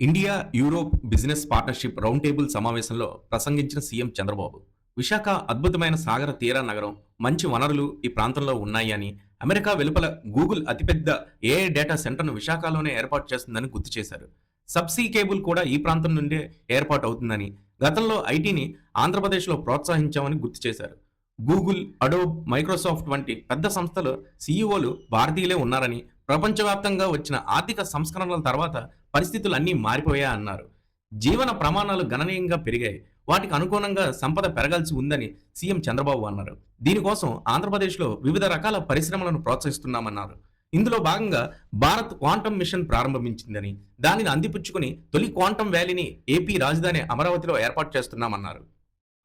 India Europe business partnership round table సమావేశంలో ప్రసంగించిన CM Chandrababu Visakha అద్భుతమైన సాగర తీర నగరం, మంచి వనరులు ఈ ప్రాంతంలో ఉన్నాయి అని, అమెరికా వెలుపల గూగుల్ అతిపెద్ద ఏఐ డేటా సెంటర్ను విశాఖలోనే ఏర్పాటు చేస్తుందని గుర్తు చేశారు. సబ్సీ కేబుల్ కూడా ఈ ప్రాంతం నుండే ఏర్పాటు అవుతుందని, గతంలో ఐటీని ఆంధ్రప్రదేశ్లో ప్రోత్సహించామని గుర్తు చేశారు. గూగుల్, అడోబ్, మైక్రోసాఫ్ట్ వంటి పెద్ద సంస్థల సీఈఓలు భారతీయులే ఉన్నారని, ప్రపంచవ్యాప్తంగా వచ్చిన ఆర్థిక సంస్కరణల తర్వాత పరిస్థితులు అన్నీ మారిపోయా అన్నారు. జీవన ప్రమాణాలు గణనీయంగా పెరిగాయి. వాటికి అనుగుణంగా సంపద పెరగాల్సి ఉందని సీఎం చంద్రబాబు అన్నారు. దీనికోసం ఆంధ్రప్రదేశ్లో వివిధ రకాల పరిశ్రమలను ప్రోత్సహిస్తున్నామన్నారు. ఇందులో భాగంగా భారత్ క్వాంటమ్ మిషన్ ప్రారంభించిందని, దానిని అందిపుచ్చుకుని తొలి క్వాంటమ్ వ్యాలీని ఏపీ రాజధాని అమరావతిలో ఏర్పాటు చేస్తున్నామన్నారు.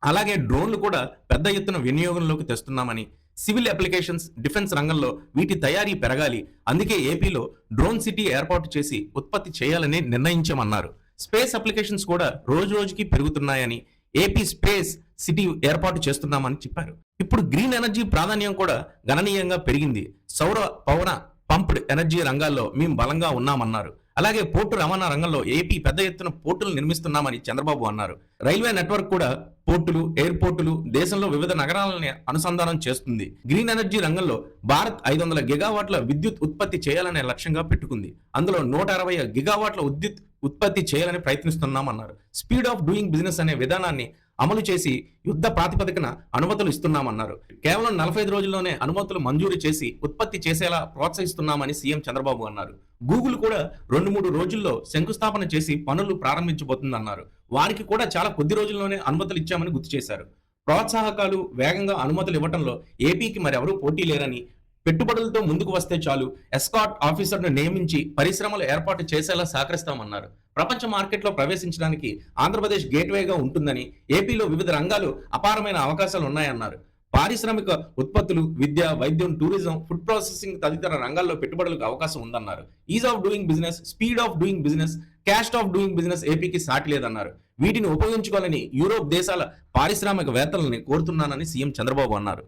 అలాగే డ్రోన్లు కూడా పెద్ద ఎత్తున వినియోగంలోకి తెస్తున్నామని, సివిల్ అప్లికేషన్స్, డిఫెన్స్ రంగంలో వీటి తయారీ పెరగాలి, అందుకే ఏపీలో డ్రోన్ సిటీ ఏర్పాటు చేసి ఉత్పత్తి చేయాలని నిర్ణయించామన్నారు. స్పేస్ అప్లికేషన్స్ కూడా రోజు రోజుకి పెరుగుతున్నాయని, ఏపీ స్పేస్ సిటీ ఏర్పాటు చేస్తున్నామని చెప్పారు. ఇప్పుడు గ్రీన్ ఎనర్జీ ప్రాధాన్యం కూడా గణనీయంగా పెరిగింది. సౌర, పవన, పంప్డ్ ఎనర్జీ రంగాల్లో మేము బలంగా ఉన్నామన్నారు. అలాగే పోర్టు రవాణా రంగంలో ఏపీ పెద్ద ఎత్తున పోర్టులు నిర్మిస్తున్నామని చంద్రబాబు అన్నారు. రైల్వే నెట్వర్క్ కూడా పోర్టులు, ఎయిర్పోర్టులు దేశంలో వివిధ నగరాలని అనుసంధానం చేస్తుంది. గ్రీన్ ఎనర్జీ రంగంలో భారత్ 500 గిగావాట్ల విద్యుత్ ఉత్పత్తి చేయాలనే లక్ష్యంగా పెట్టుకుంది. అందులో 160 గిగావాట్ల విద్యుత్ ఉత్పత్తి చేయాలని ప్రయత్నిస్తున్నామన్నారు. స్పీడ్ ఆఫ్ డూయింగ్ బిజినెస్ అనే విధానాన్ని అమలు చేసి యుద్ధ ప్రాతిపదికన అనుమతులు ఇస్తున్నామన్నారు. కేవలం 45 రోజుల్లోనే అనుమతులు మంజూరు చేసి ఉత్పత్తి చేసేలా ప్రోత్సహిస్తున్నామని సీఎం చంద్రబాబు అన్నారు. గూగుల్ కూడా 2-3 రోజుల్లో శంకుస్థాపన చేసి పనులు ప్రారంభించబోతుందన్నారు. వారికి కూడా చాలా కొద్ది రోజుల్లోనే అనుమతులు ఇచ్చామని గుర్తు చేశారు. ప్రోత్సాహకాలు, వేగంగా అనుమతులు ఇవ్వడంలో ఏపీకి మరెవరూ పోటీ లేరని, పెట్టుబడులతో ముందుకు వస్తే చాలు ఎస్కాట్ ఆఫీసర్ను నియమించి పరిశ్రమలు ఏర్పాటు చేసేలా సహకరిస్తామన్నారు. ప్రపంచ మార్కెట్లో ప్రవేశించడానికి ఆంధ్రప్రదేశ్ గేట్వేగా ఉంటుందని, ఏపీలో వివిధ రంగాలు అపారమైన అవకాశాలు ఉన్నాయన్నారు. పారిశ్రామిక ఉత్పత్తులు, విద్య, వైద్యం, టూరిజం, ఫుడ్ ప్రాసెసింగ్ తదితర రంగాల్లో పెట్టుబడులకు అవకాశం ఉందన్నారు. Is of doing business, speed of doing business, cost of doing business ఏపీకి సాటి లేదన్నారు. వీటిని ఉపయోగించుకోవాలని యూరోప్ దేశాల పారిశ్రామికవేత్తలని కోరుతున్నానని సీఎం చంద్రబాబు అన్నారు.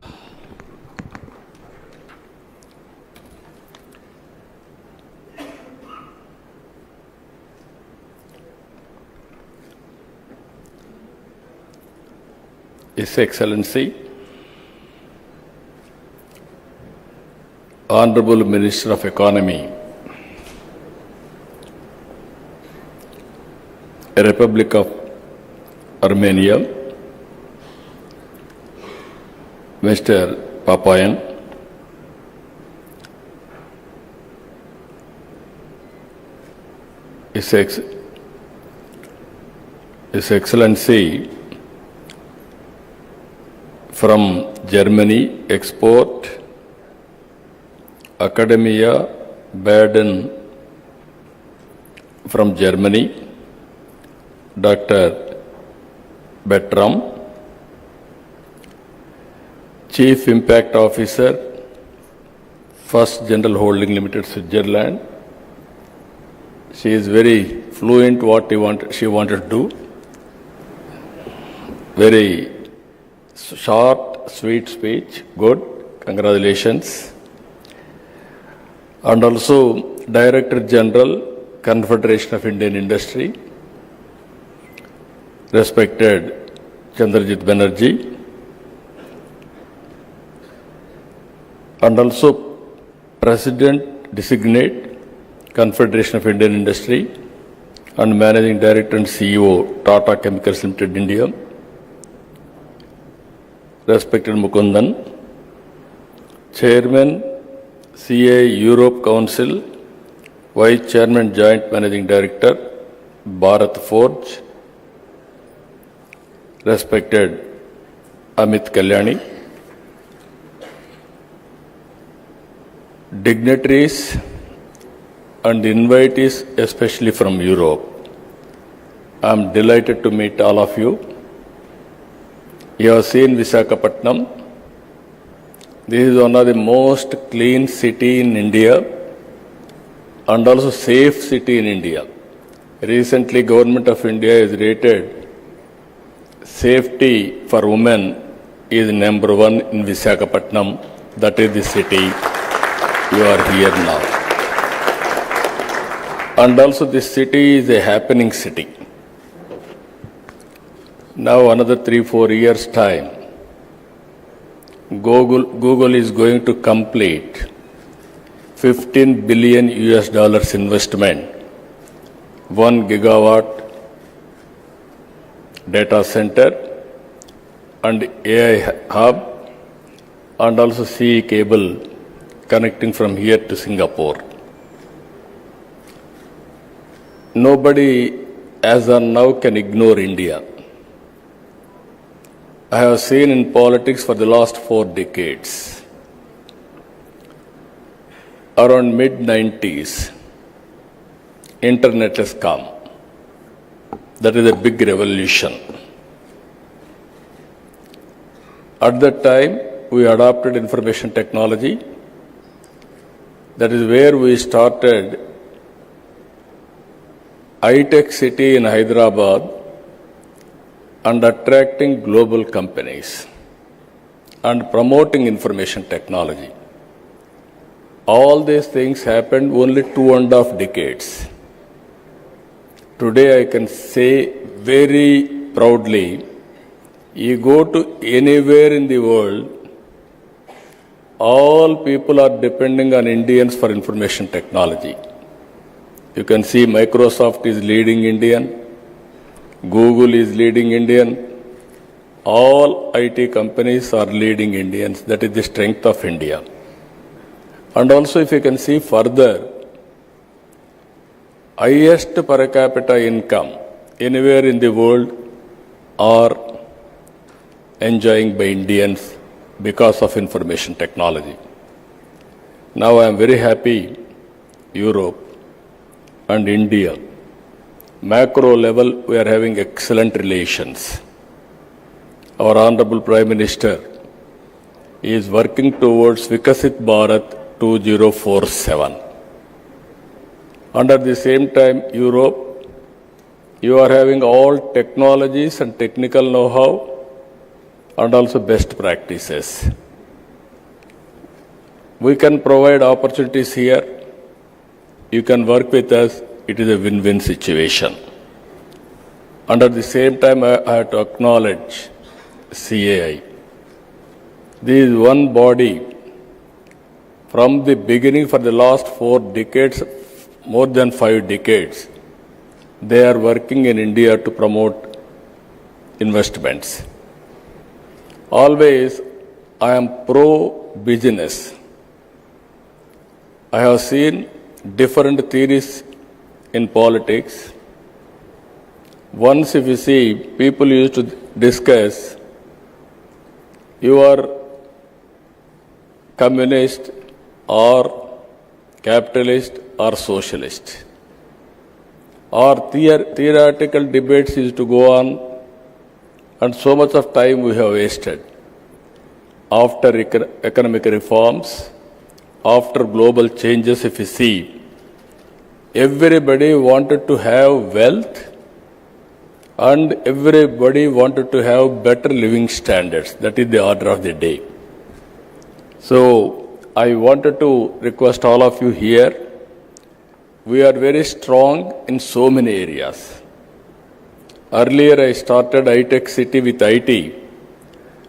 His Excellency, Honorable Minister of Economy, Republic of Armenia, Mr. Papayan, His Excellency from Germany, Export Academia Baden from Germany, Dr. Bertram, Chief Impact Officer, First General Holding Limited, Switzerland. She is very fluent what she wanted to do. Very short, sweet speech. Good. Congratulations. And also Director General, Confederation of Indian Industry, respected Chandrajit Banerjee. And also President Designate, Confederation of Indian Industry, and Managing Director and CEO, Tata Chemicals Limited, India, respected Mukundan, Chairman, CA Europe Council, Vice Chairman, Joint Managing Director, Bharat Forge, respected Amit Kalyani, dignitaries and invitees, especially from Europe. I am delighted to meet all of you. You have seen Visakhapatnam. This is one of the most clean city in India and also safe city in India. Recently, Government of India has rated safety for women is number 1 in Visakhapatnam. That is the city you are here now. And also this city is a happening city. Now another 3-4 years time, Google is going to complete 15 billion US dollars investment, 1 gigawatt data center and AI hub, and also CE cable connecting from here to Singapore. Nobody as of now can ignore India. I have seen in politics for the last 4 decades. Around mid-90s, internet has come. That is a big revolution. At that time, we adopted information technology. That is where we started high-tech city in Hyderabad and attracting global companies and promoting information technology. All these things happened only 2.5 decades. Today I can say very proudly, you go to anywhere in the world, all people are depending on Indians for information technology. You can see Microsoft is leading Indian, Google is leading Indian, all IT companies are leading Indians. That is the strength of India. And also if you can see further, highest per capita income anywhere in the world are enjoying by Indians because of information technology. Now I am very happy Europe and India, macro level we are having excellent relations. Our Honorable Prime Minister is working towards Vikasit Bharat 2047. And at the same time, Europe, you are having all technologies and technical know-how and also best practices. We can provide opportunities here. You can work with us. It is a win-win situation. And at the same time, I have to acknowledge CAI. This is one body from the beginning for the last 4 decades, more than 5 decades, they are working in India to promote investments. Always, I am pro-business. I have seen different theories in politics. Once if you see, people used to discuss, you are communist or capitalist or socialist. Or theoretical debates used to go on, and so much of time we have wasted. After economic reforms, after global changes, if you see, everybody wanted to have wealth and everybody wanted to have better living standards. That is the order of the day. So, I wanted to request all of you here, we are very strong in so many areas. Earlier I started high-tech city with IT.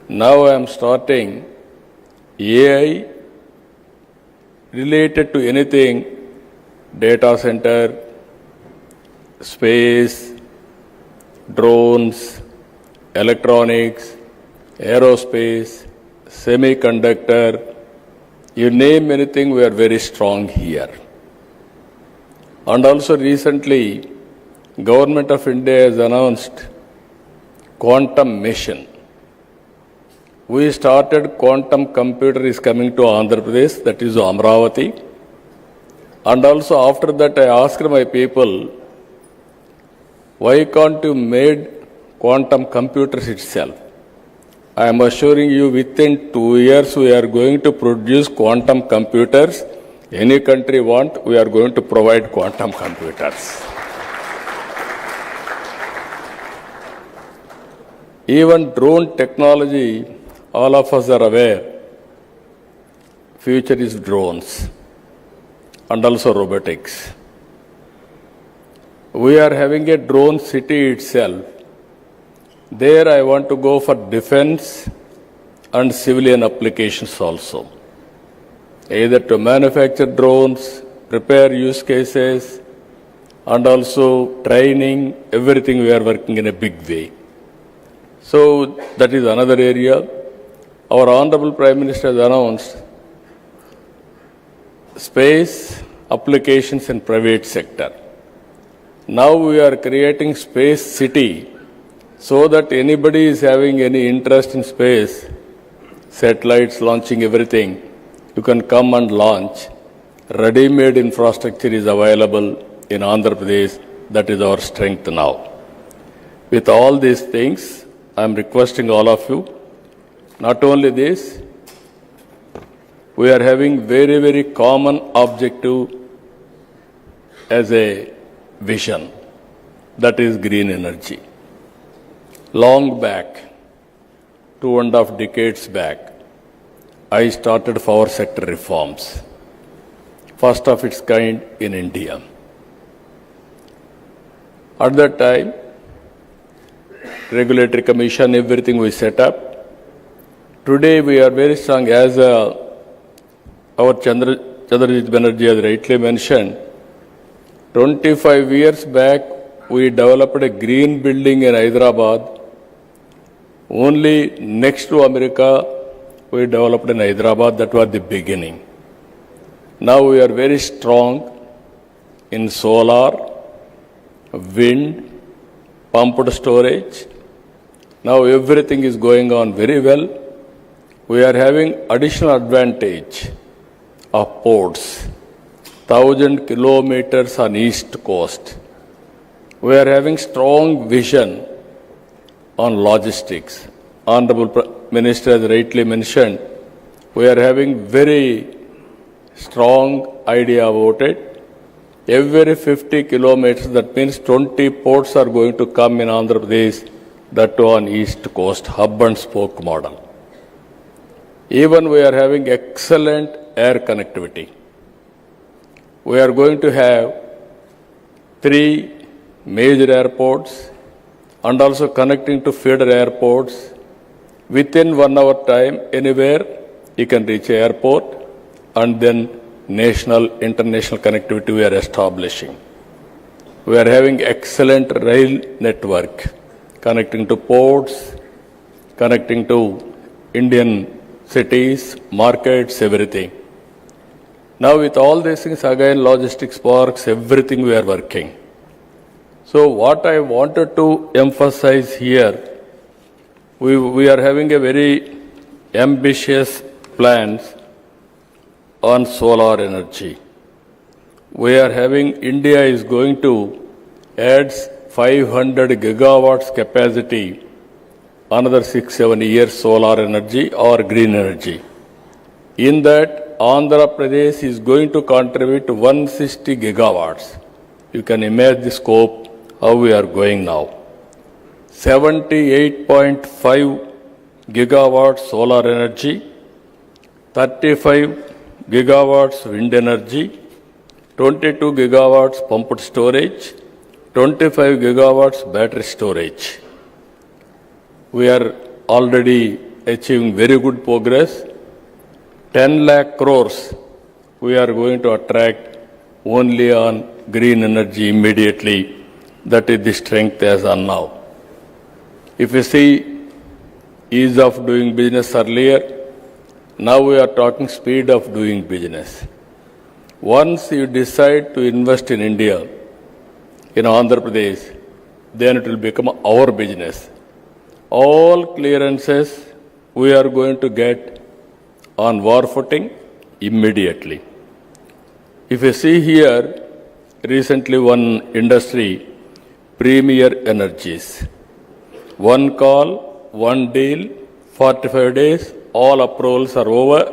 Now I am starting AI related to anything, data center, space, drones, electronics, aerospace, semiconductor, you name anything, we are very strong here. And also recently, Government of India has announced quantum mission. We started quantum computer is coming to Andhra Pradesh, that is Amravati. And also after that I asked my people, why can't you made quantum computers itself? I am assuring you within 2 years we are going to produce quantum computers. Any country want, we are going to provide quantum computers. Even drone technology, all of us are aware, future is drones and also robotics. We are having a drone city itself. There I want to go for defense and civilian applications also. Either to manufacture drones, prepare use cases, and also training, everything we are working in a big way. So that is another area. Our Honorable Prime Minister has announced space applications in private sector. Now we are creating space city so that anybody is having any interest in space, satellites launching everything, you can come and launch. Ready-made infrastructure is available in Andhra Pradesh. That is our strength now. With all these things, I am requesting all of you, not only this, we are having very, very common objective as a vision, that is green energy. Long back, 2.5 decades back, I started power sector reforms, first of its kind in India. At that time, regulatory commission, everything we set up. Today we are very strong, as our Chandrajit Banerjee has rightly mentioned. 25 years back, we developed a green building in Hyderabad. Only next to America, we developed in Hyderabad. That was the beginning. Now we are very strong in solar, wind, pumped storage. Now everything is going on very well. We are having additional advantage of ports, 1,000 kilometers on east coast. We are having strong vision on logistics. Honorable Minister has rightly mentioned, we are having very strong idea about it. Every 50 kilometers, that means 20 ports are going to come in Andhra Pradesh, that too on east coast, hub and spoke model. Even we are having excellent air connectivity. We are going to have 3 major airports and also connecting to feeder airports. Within 1 hour time, anywhere you can reach an airport, and then national, international connectivity we are establishing. We are having excellent rail network connecting to ports, connecting to Indian cities, markets, everything. Now with all these things, again, logistics parks, everything we are working. So what I wanted to emphasize here, we are having a very ambitious plans on solar energy. We are having, India is going to add 500 gigawatts capacity, another 6-7 years solar energy or green energy. In that, Andhra Pradesh is going to contribute 160 gigawatts. You can imagine the scope, how we are going now. 78.5 gigawatts solar energy, 35 gigawatts wind energy, 22 gigawatts pumped storage, 25 gigawatts battery storage. We are already achieving very good progress. 10 lakh crores we are going to attract only on green energy immediately. That is the strength as on now. If you see ease of doing business earlier, now we are talking speed of doing business. Once you decide to invest in India, in Andhra Pradesh, then it will become our business. All clearances we are going to get on war footing immediately. If you see here, recently one industry, Premier Energies, one call, one deal, 45 days, all approvals are over,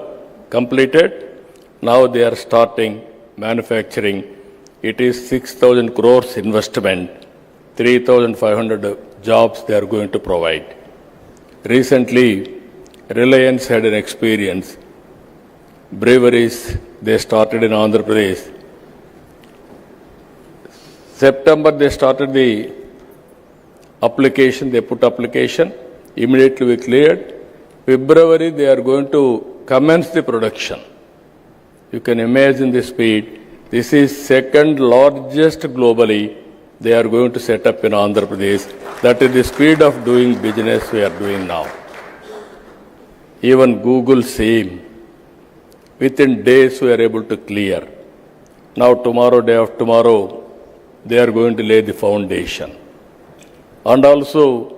completed. Now they are starting manufacturing. It is 6,000 crores investment, 3,500 jobs they are going to provide. Recently, Reliance had an experience. Breweries, they started in Andhra Pradesh. September they started the application, they put application, immediately we cleared. February they are going to commence the production. You can imagine the speed. This is second largest globally they are going to set up in Andhra Pradesh. That is the speed of doing business we are doing now. Even Google same. Within days we are able to clear. Now tomorrow, day after tomorrow, they are going to lay the foundation. And also